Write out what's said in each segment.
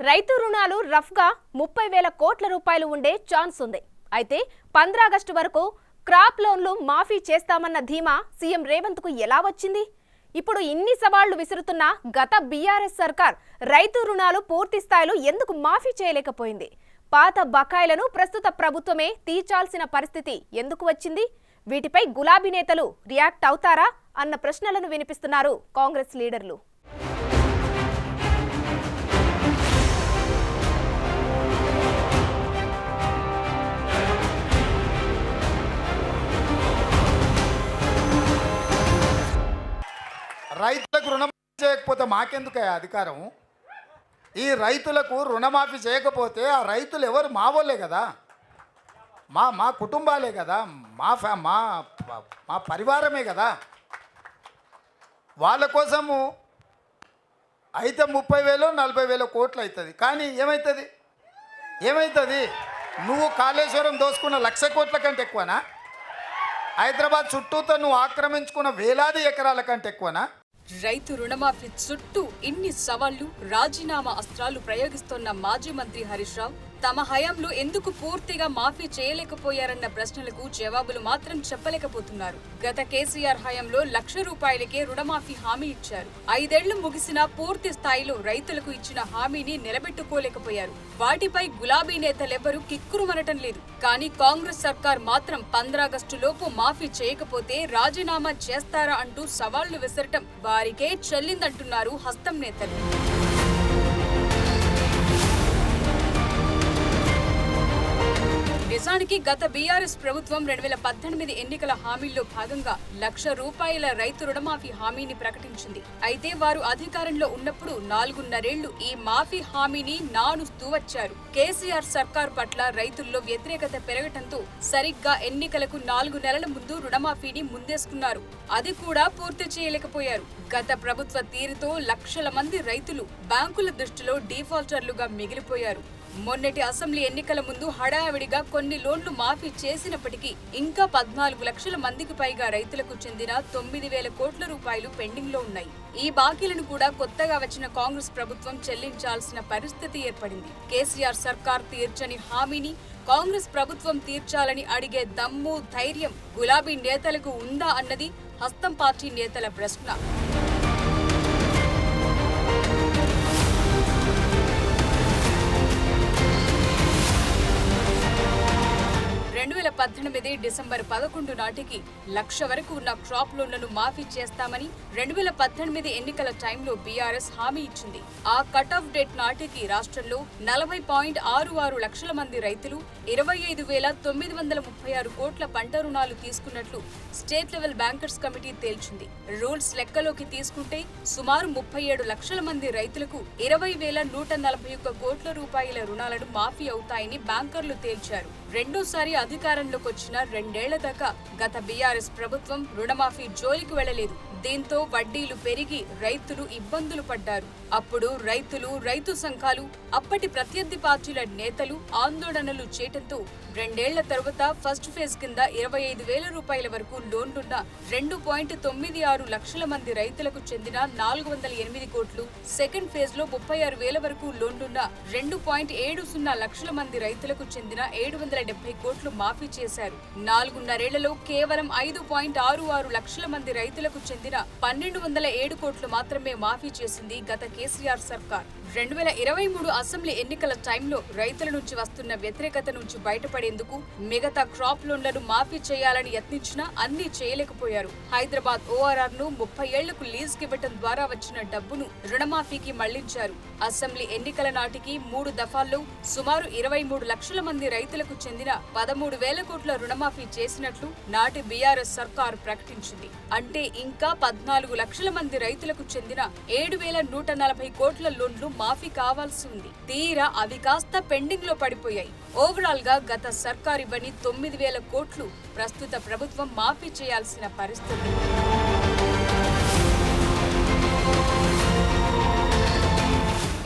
రైతు రుణాలు రఫ్గా 30,000 కోట్ల రూపాయలు ఉండే ఛాన్స్ ఉంది. అయితే 15 ఆగస్టు వరకు క్రాప్ లోన్లు మాఫీ చేస్తామన్న ధీమా సీఎం రేవంత్ కు ఎలా వచ్చింది? ఇప్పుడు ఇన్ని సవాళ్లు విసురుతున్న గత బీఆర్ఎస్ సర్కార్ రైతు రుణాలు పూర్తి స్థాయిలో ఎందుకు మాఫీ చేయలేకపోయింది? పాత బకాయిలను ప్రస్తుత ప్రభుత్వమే తీర్చాల్సిన పరిస్థితి ఎందుకు వచ్చింది? వీటిపై గులాబీ నేతలు రియాక్ట్ అవుతారా అన్న ప్రశ్నలను వినిపిస్తున్నారు కాంగ్రెస్ లీడర్లు. రైతులకు రుణమాఫీ చేయకపోతే మాకెందుకు అధికారం? ఈ రైతులకు రుణమాఫీ చేయకపోతే ఆ రైతులు ఎవరు? మా వాళ్ళే కదా, మా కుటుంబాలే కదా, మా పరివారమే కదా. వాళ్ళ కోసము అయితే 30,000 40,000 కోట్లు అవుతుంది. కానీ ఏమవుతుంది? నువ్వు కాళేశ్వరం దోసుకున్న 1,00,000 కోట్ల కంటే ఎక్కువనా? హైదరాబాద్ చుట్టూతో నువ్వు ఆక్రమించుకున్న వేలాది ఎకరాల కంటే ఎక్కువనా? రైతు రుణమాఫీ చుట్టూ ఇన్ని సవాళ్లు, రాజీనామా అస్త్రాలు ప్రయోగిస్తోన్న మాజీ మంత్రి హరీష్ రావు తమ హయాంలో ఎందుకు పూర్తిగా మాఫీ చేయలేకపోయారన్న ప్రశ్నలకు జవాబులు మాత్రం చెప్పలేకపోతున్నారు. గత కేసీఆర్ హయాంలో 1,00,000 రూపాయలకే రుణమాఫీ హామీ ఇచ్చారు. 5 ఏళ్లు ముగిసినా పూర్తి స్థాయిలో రైతులకు ఇచ్చిన హామీని నిలబెట్టుకోలేకపోయారు. వాటిపై గులాబీ నేతలెవ్వరూ కిక్కురుమనటం లేదు. కానీ కాంగ్రెస్ సర్కార్ మాత్రం 15 ఆగస్టు లోపు మాఫీ చేయకపోతే రాజీనామా చేస్తారా అంటూ సవాళ్లు విసరటం వారికే చెల్లిందంటున్నారు హస్తం నేతలు. నిజానికి గత బీఆర్ఎస్ ప్రభుత్వం 2018 ఎన్నికల హామీల్లో భాగంగా 1,00,000 రూపాయల రైతు రుణమాఫీ హామీని ప్రకటించింది. అయితే వారు అధికారంలో ఉన్నప్పుడు 4.5 ఏళ్లు ఈ మాఫీ హామీని నానుస్తూ వచ్చారు. కేసీఆర్ సర్కార్ పట్ల రైతుల్లో వ్యతిరేకత పెరగటంతో సరిగ్గా ఎన్నికలకు 4 నెలల ముందు రుణమాఫీని ముందేసుకున్నారు. అది కూడా పూర్తి చేయలేకపోయారు. గత ప్రభుత్వ తీరుతో లక్షల మంది రైతులు బ్యాంకుల దృష్టిలో డిఫాల్టర్లుగా మిగిలిపోయారు. మొన్నటి అసెంబ్లీ ఎన్నికల ముందు హడావిడిగా కొన్ని లోన్లు మాఫీ చేసినప్పటికీ ఇంకా 14 లక్షల మందికి పైగా రైతులకు చెందిన 9,000 కోట్ల రూపాయలు పెండింగ్ లో ఉన్నాయి. ఈ బాకీలను కూడా కొత్తగా వచ్చిన కాంగ్రెస్ ప్రభుత్వం చెల్లించాల్సిన పరిస్థితి ఏర్పడింది. కేసీఆర్ సర్కార్ తీర్చని హామీని కాంగ్రెస్ ప్రభుత్వం తీర్చాలని అడిగే దమ్ము, ధైర్యం గులాబీ నేతలకు ఉందా అన్నది హస్తం పార్టీ నేతల ప్రశ్న. 2018 డిసెంబర్ 11 నాటికి 1,00,000 వరకు ఉన్న క్రాప్ లోన్లను మాఫీ చేస్తామని 2018 ఎన్నికల టైంలో బీఆర్ఎస్ హామీ ఇచ్చింది. ఆ కట్ ఆఫ్ డేట్ నాటికి రాష్ట్రంలో 40.66 లక్షల మంది రైతులు 25,936 కోట్ల పంట రుణాలు తీసుకున్నట్లు స్టేట్ లెవెల్ బ్యాంకర్స్ కమిటీ తేల్చింది. రూల్స్ లెక్కలోకి తీసుకుంటే సుమారు 37 లక్షల మంది రైతులకు 20,141 కోట్ల రూపాయల రుణాలను మాఫీ అవుతాయని బ్యాంకర్లు తేల్చారు. రెండోసారి అధికారంలోకి వచ్చిన 2 ఏళ్ల దాకా గత బీఆర్ఎస్ ప్రభుత్వం రుణమాఫీ జోలికి వెళ్లలేదు. దీంతో వడ్డీలు పెరిగి రైతులు ఇబ్బందులు పడ్డారు. అప్పుడు రైతులు, రైతు సంఘాలు, అప్పటి ప్రత్యర్థి పార్టీల నేతలు ఆందోళనలు చేయటంతో 2 ఏళ్ల తర్వాత ఫస్ట్ ఫేజ్ కింద 25,000 రూపాయల వరకు లోన్లున్న 2.96 లక్షల మంది రైతులకు చెందిన 408 కోట్లు, సెకండ్ ఫేజ్ లో 36,000 వరకు లోన్లున్న 2.70 లక్షల మంది రైతులకు చెందిన 770 కోట్లు మాఫీ చేశారు. 4.5 ఏళ్లలో కేవలం 5.66 లక్షల మంది రైతులకు చెందిన 1,207 కోట్లు మాత్రమే మాఫీ చేసింది గత కేసీఆర్ సర్కార్. 2023 అసెంబ్లీ ఎన్నికల టైంలో రైతుల నుంచి వస్తున్న వ్యతిరేకత నుంచి బయటపడేందుకు మిగతా క్రాప్ లోన్లను మాఫీ చేయాలని యత్నించినా అన్నీ చేయలేకపోయారు. హైదరాబాద్ ఓఆర్ఆర్ ను 30 ఏళ్లకు లీజ్ ఇవ్వటం ద్వారా వచ్చిన డబ్బును రుణమాఫీకి మళ్లించారు. అసెంబ్లీ ఎన్నికల నాటికి 3 దఫాల్లో సుమారు 23 లక్షల మంది రైతులకు చెందిన 13,000 కోట్ల రుణమాఫీ చేసినట్లు నాటి బీఆర్ఎస్ సర్కార్ ప్రకటించింది. అంటే ఇంకా 14 లక్షల మంది రైతులకు చెందిన 7,140 కోట్ల లోన్లు మాఫీ కావాల్సి ఉంది. తీరా అవి కాస్త పెండింగ్ లో పడిపోయాయి. ఓవరాల్ గా గత సర్కార్ ఇవ్వని 9,000 కోట్లు ప్రస్తుత ప్రభుత్వం మాఫీ చేయాల్సిన పరిస్థితి.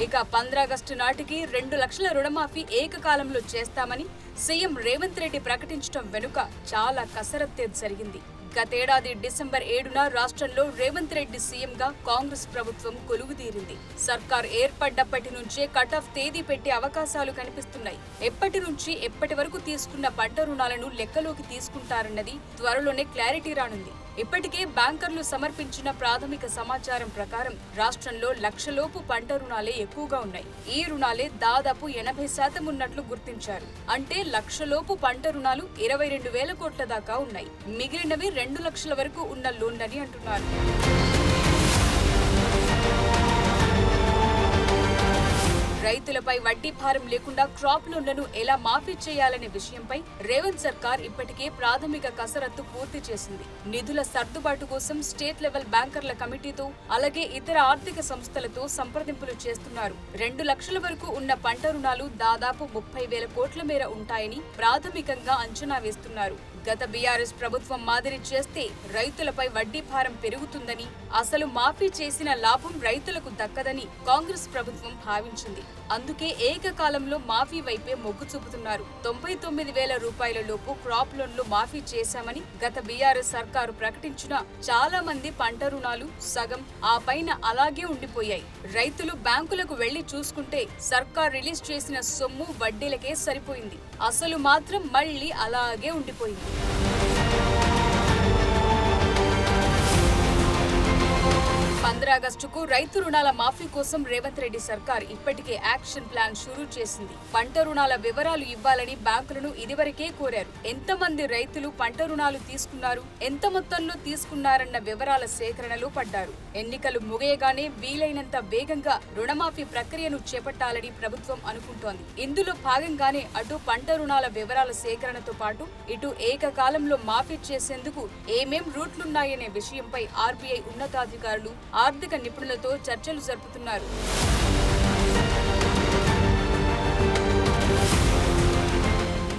ఇక 15 ఆగస్టు నాటికి 2 లక్షల రుణమాఫీ ఏకకాలంలో చేస్తామని సీఎం రేవంత్ రెడ్డి ప్రకటించడం వెనుక చాలా కసరత్తే జరిగింది. గతేడాది డిసెంబర్ 7న రాష్ట్రంలో రేవంత్ రెడ్డి సీఎంగా కాంగ్రెస్ ప్రభుత్వం కొలువుదీరింది. సర్కార్ ఏర్పడ్డప్పటి నుంచే కట్ ఆఫ్ తేదీ పెట్టే అవకాశాలు కనిపిస్తున్నాయి. ఎప్పటి నుంచి ఎప్పటి వరకు తీసుకున్న పంట రుణాలను లెక్కలోకి తీసుకుంటారన్నది త్వరలోనే క్లారిటీ రానుంది. ఇప్పటికే బ్యాంకర్లు సమర్పించిన ప్రాథమిక సమాచారం ప్రకారం రాష్ట్రంలో లక్షలోపు పంట రుణాలే ఎక్కువగా ఉన్నాయి. ఈ రుణాలే దాదాపు 80% ఉన్నట్లు గుర్తించారు. అంటే లక్షలోపు పంట రుణాలు 22,000 కోట్ల దాకా ఉన్నాయి. మిగిలినవి 2 లక్షల వరకు ఉన్న లోన్లని అంటున్నారు. రైతులపై వడ్డీ భారం లేకుండా క్రాప్ లోన్లను ఎలా మాఫీ చేయాలనే విషయంపై రేవంత్ సర్కార్ ఇప్పటికే ప్రాథమిక కసరత్తు పూర్తి చేసింది. నిధుల సర్దుబాటు కోసం స్టేట్ లెవెల్ బ్యాంకర్ల కమిటీతో అలాగే ఇతర ఆర్థిక సంస్థలతో సంప్రదింపులు చేస్తున్నారు. 2 లక్షల వరకు ఉన్న పంట రుణాలు దాదాపు 30,000 కోట్ల మేర ఉంటాయని ప్రాథమికంగా అంచనా వేస్తున్నారు. గత బీఆర్ఎస్ ప్రభుత్వం మాదిరి చేస్తే రైతులపై వడ్డీ భారం పెరుగుతుందని, అసలు మాఫీ చేసిన లాభం రైతులకు దక్కదని కాంగ్రెస్ ప్రభుత్వం భావించింది. అందుకే ఏకకాలంలో మాఫీ వైపే మొగ్గు చూపుతున్నారు. 99,000 రూపాయల లోపు క్రాప్ లోన్లు మాఫీ చేశామని గత బీఆర్ఎస్ సర్కారు ప్రకటించినా చాలా మంది పంట రుణాలు సగం ఆ పైన అలాగే ఉండిపోయాయి. రైతులు బ్యాంకులకు వెళ్లి చూసుకుంటే సర్కార్ రిలీజ్ చేసిన సొమ్ము వడ్డీలకే సరిపోయింది. అసలు మాత్రం మళ్లీ అలాగే ఉండిపోయింది. ఆగస్టుకు రైతు రుణాల మాఫీ కోసం రేవంత్ రెడ్డి సర్కార్ ఇప్పటికే యాక్షన్ ప్లాన్ షురూ చేసింది. పంట రుణాల వివరాలు ఇవ్వాలని బ్యాంకులను ఇదివరకే కోరారు. ఎంతమంది రైతులు పంట రుణాలు తీసుకున్నారు, ఎంత మొత్తంలో తీసుకున్నారన్న వివరాల సేకరణలో పడ్డారు. ఎన్నికలు ముగియగానే వీలైనంత వేగంగా రుణమాఫీ ప్రక్రియను చేపట్టాలని ప్రభుత్వం అనుకుంటోంది. ఇందులో భాగంగానే అటు పంట రుణాల వివరాల సేకరణతో పాటు ఇటు ఏకకాలంలో మాఫీ చేసేందుకు ఏమేం రూట్లున్నాయనే విషయంపై ఆర్బీఐ ఉన్నతాధికారులు ఆర్థిక నిపుణులతో చర్చలు జరుపుతున్నారు.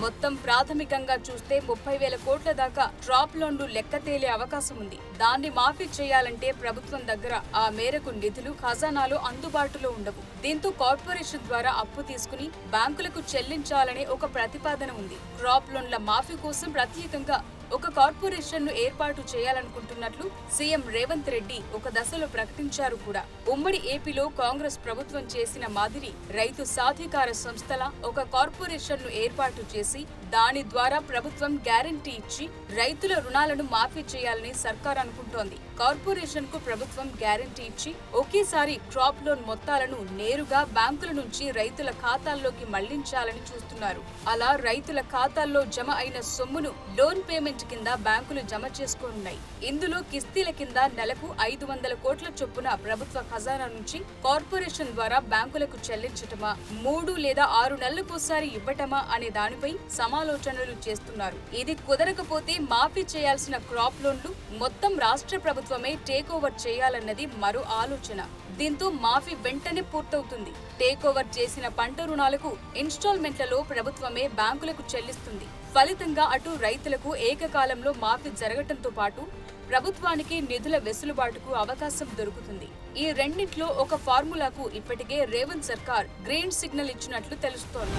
మొత్తం ప్రాథమికంగా చూస్తే 30,000 కోట్ల దాకా డ్రాప్ లోన్లు లెక్క తేలే అవకాశం ఉంది. దాన్ని మాఫీ చేయాలంటే ప్రభుత్వం దగ్గర ఆ మేరకు నిధులు ఖజానాలో అందుబాటులో ఉండవు. దీంతో కార్పొరేషన్ ద్వారా అప్పు తీసుకుని బ్యాంకులకు చెల్లించాలనే ఒక ప్రతిపాదన ఉంది. క్రాప్ లోన్ల మాఫీ కోసం ప్రత్యేకంగా ఒక కార్పొరేషన్ ను ఏర్పాటు చేయాలనుకుంటున్నట్లు సీఎం రేవంత్ రెడ్డి ఒక దశలో ప్రకటించారు కూడా. ఉమ్మడి ఏపీలో కాంగ్రెస్ ప్రభుత్వం చేసిన మాదిరి రైతు సాధికార సంస్థల ఒక కార్పొరేషన్ ను ఏర్పాటు చేసి దాని ద్వారా ప్రభుత్వం గ్యారంటీ ఇచ్చి రైతుల రుణాలను మాఫీ చేయాలని సర్కార్ అనుకుంటోంది. కార్పొరేషన్ కు ప్రభుత్వం గ్యారంటీ ఇచ్చి ఒకేసారి క్రాప్ లోన్ మొత్తాలను నేరుగా బ్యాంకుల నుంచి రైతుల ఖాతాల్లోకి మళ్లించాలని చూస్తున్నారు. అలా రైతుల ఖాతాల్లో జమ అయిన సొమ్మును లోన్ పేమెంట్ కింద బ్యాంకులు జమ చేసుకోనున్నాయి. ఇందులో కిస్తీల కింద నెలకు 500 కోట్ల చొప్పున ప్రభుత్వ ఖజానా నుంచి కార్పొరేషన్ ద్వారా బ్యాంకులకు చెల్లించటమా, 3 లేదా 6 నెలలకోసారి ఇవ్వటమా అనే దానిపై సమాలోచనలు చేస్తున్నారు. ఇది కుదరకపోతే మాఫీ చేయాల్సిన క్రాప్ లోన్లు మొత్తం రాష్ట్ర ప్రభుత్వమే టేక్ ఓవర్ చేయాలన్నది మరో ఆలోచన. దీంతో మాఫీ వెంటనే పూర్తవుతుంది. టేక్ ఓవర్ చేసిన పంట రుణాలకు ఇన్స్టాల్మెంట్లలో ప్రభుత్వమే బ్యాంకులకు చెల్లిస్తుంది. ఫలితంగా అటు రైతులకు ఏకకాలంలో మాఫీ జరగటంతో పాటు ప్రభుత్వానికి నిధుల వెసులుబాటుకు అవకాశం దొరుకుతుంది. ఈ రెండింటిలో ఒక ఫార్ములాకు ఇప్పటికే రేవంత్ సర్కార్ గ్రీన్ సిగ్నల్ ఇచ్చినట్లు తెలుస్తోంది.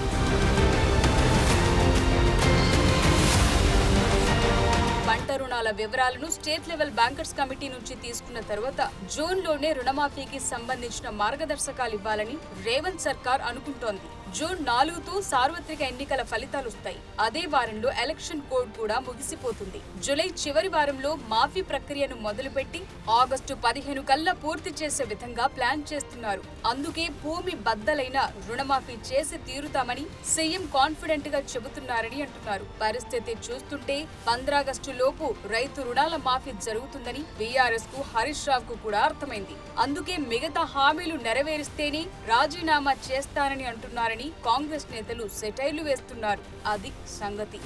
పంట రుణాల వివరాలను స్టేట్ లెవెల్ బ్యాంకర్స్ కమిటీ నుంచి తీసుకున్న తర్వాత జూన్లోనే రుణమాఫీకి సంబంధించిన మార్గదర్శకాలు ఇవ్వాలని రేవంత్ సర్కార్ అనుకుంటోంది. జూన్ 4తో సార్వత్రిక ఎన్నికల ఫలితాలు వస్తాయి. అదే వారంలో ఎలక్షన్ కోడ్ కూడా ముగిసిపోతుంది. జూలై చివరి వారంలో మాఫీ ప్రక్రియను మొదలుపెట్టి ఆగస్టు 15 కల్లా పూర్తి చేసే విధంగా ప్లాన్ చేస్తున్నారు. అందుకే భూమి బద్దలైన రుణమాఫీ చేసి తీరుతామని సీఎం కాన్ఫిడెంట్ గా చెబుతున్నారని అంటున్నారు. పరిస్థితి చూస్తుంటే 15 ఆగస్టు లోపు రైతు రుణాల మాఫీ జరుగుతుందని బీఆర్ఎస్ కు హరీష్ రావుకు కూడా అర్థమైంది. అందుకే మిగతా హామీలు నెరవేరిస్తేనే రాజీనామా చేస్తానని అంటున్నారని కాంగ్రెస్ నేతలు సెటైర్లు వేస్తున్నారు. అది సంగతి.